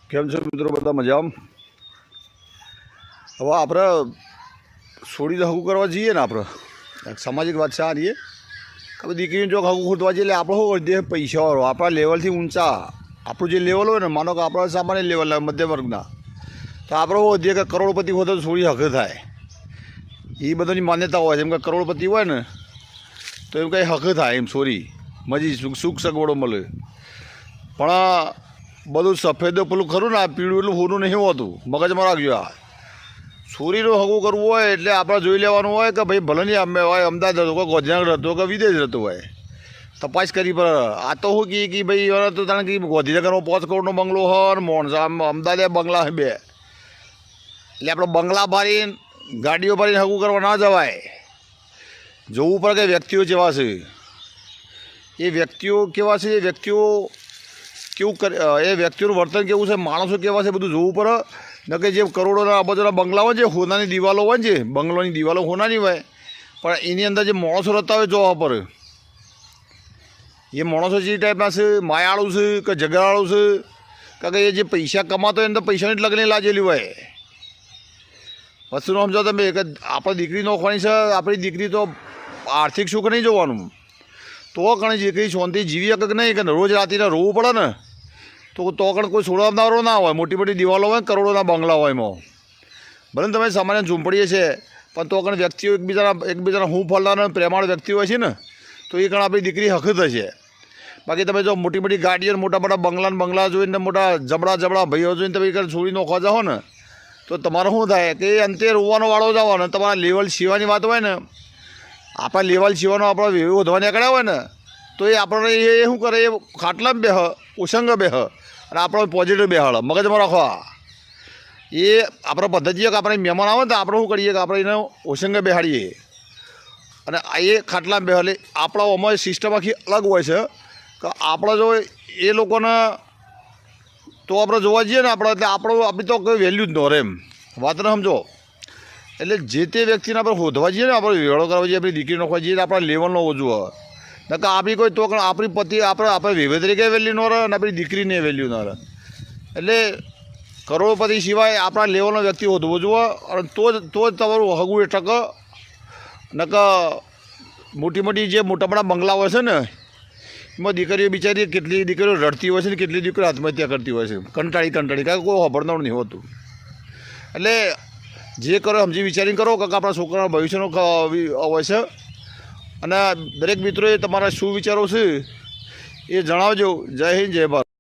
કેમ છો મિત્રો? બધા મજામાં? હવે આપણે છોડીને હગું કરવા જઈએ ને, આપણે એક સામાજિક વાત છે આ રહીએ કે ભાઈ દીકરીને જો હગું ખૂટવા જઈએ એટલે આપણે શું કરી દે પૈસાવાળો આપણા લેવલથી ઊંચા આપણું જે લેવલ હોય ને, માનો કે આપણા સામાન્ય લેવલ મધ્યમ વર્ગના, તો આપણે શું દઈએ કે કરોડપતિ હોય તો છોડી હક થાય. એ બધાની માન્યતા હોય છે. એમ કે કરોડપતિ હોય ને તો એમ કંઈ હક થાય, એમ છોરી મજી સુખ સગવડો મળે. પણ બધું સફેદ પેલું ખરું ને, આ પીળું એટલું હોનું નહીં હોતું. મગજમાં રાખજો. આ છોરીનું હગું કરવું હોય એટલે આપણે જોઈ લેવાનું હોય કે ભાઈ ભલે નહીં અમે હોય અમદાવાદ રહેતો, કે ગોધીનગર રહેતો, કે વિદેશ રહેતો હોય, તપાસ કરી પર. આ તો શું કે ભાઈ તો તાણે કે ગોધીનગરમાં 5 કરોડનો બંગલો હોય, મોણસા અમદાવાદ બંગલા બે, એટલે આપણે બંગલા ભરીને ગાડીઓ ભરીને હગું કરવા ના જવાય. જોવું પડે કે વ્યક્તિઓ કેવા છે, એ વ્યક્તિઓ કેવા છે, એ વ્યક્તિઓ કેવું કરે, એ વ્યક્તિઓનું વર્તન કેવું છે, માણસો કેવા છે, બધું જોવું પડે. ન કે જે કરોડોના આ બાજુના બંગલા હોય, જે હોનાની દિવાલો હોય ને, જે બંગલોની દિવાલો હોનાની હોય, પણ એની અંદર જે માણસો રહેતા હોય જોવા પડે. એ માણસો જે ટાઈપના છે, માયાળું છે કે ઝઘડાળું છે, કારણ કે એ જે પૈસા કમાતો હોય એને તો પૈસાની જ લગ્ન લાગેલી હોય. વસ્તુનો સમજો તમે કે આપણે દીકરી નોખવાની છે, આપણી દીકરી તો આર્થિક સુખ નહીં જોવાનું, તો કણે દીકરી શાંતિ જીવી શકે કે નહીં, કે રોજ રાત્રિને રોવું પડે ને, તો કણ કોઈ છોડાવનારો ના હોય. મોટી મોટી દિવાલો હોય, કરોડોના બંગલા હોય, એમાં ભલે તમે સામાન્ય ઝૂંપડીએ છે, પણ તો કણ વ્યક્તિઓ એકબીજાના હું ફળના પ્રેમાળ વ્યક્તિઓ હોય છે ને, તો એ કણ આપણી દીકરી હક થશે. બાકી તમે જો મોટી મોટી ગાડીઓ, મોટા મોટા બંગલા જોઈને, મોટા જબડા ભાઈઓ જોઈને તમે છોડી નોખવા જાઓ ને, તો તમારે શું થાય કે અંતે રોવાનો વાળો જ આવવાનો. તમારા લેવલ સિવાની વાત હોય ને, આપણા લેવલ સિવાનો આપણે વધવા નીકળ્યા હોય ને, તો એ આપણને એ શું કરે, એ ખાટલામાં બેહ, ઉસંગ બેહ, અને આપણો પોઝિટિવ બેહાડ મગજમાં રાખવા. એ આપણે પદ્ધતિઓ કે આપણે મહેમાન આવે ને, તો આપણે શું કરીએ કે આપણે એને ઉસંગ બેહાડીએ, અને એ ખાટલામાં બેહ. એટલે આપણા અમારી સિસ્ટમ આખી અલગ હોય છે કે આપણે જો એ લોકોને તો આપણે જોવા જઈએ ને, આપણે એટલે આપણી તો કોઈ વેલ્યુ જ ન રહે. એમ વાતને સમજો. એટલે જે તે વ્યક્તિને આપણે શોધવા જઈએ ને, આપણે વેળો કરવા જઈએ, આપણી દીકરી નોખવા જઈએ, આપણા લેવલનો ઓછું હોય. નકર આપણી કોઈ તો આપણી પતિ આપણે વિવેક તરીકે વેલ્યુ ન રહે, અને આપણી દીકરીને વેલ્યુ ન રહે. એટલે કરોડપતિ સિવાય આપણા લેવલનો વ્યક્તિ શોધવો જોઈએ, અને તો જ તમારું હગું એ ટકે. નકર મોટી જે મોટા બંગલા હોય છે ને, એમાં દીકરીઓ બિચારી કેટલી દીકરીઓ રડતી હોય છે ને, કેટલી દીકરીઓ આત્મહત્યા કરતી હોય છે, કંટાળી કારણ કે કોઈ ખબરદાર નહીં હોતું. એટલે જે કરો સમજી વિચારીને કરો, કે આપણા છોકરાના ભવિષ્યનો હોય છે. અને દરેક મિત્રોએ તમારા શું વિચારો છે એ જણાવજો. જય હિન્દ, જય ભારત.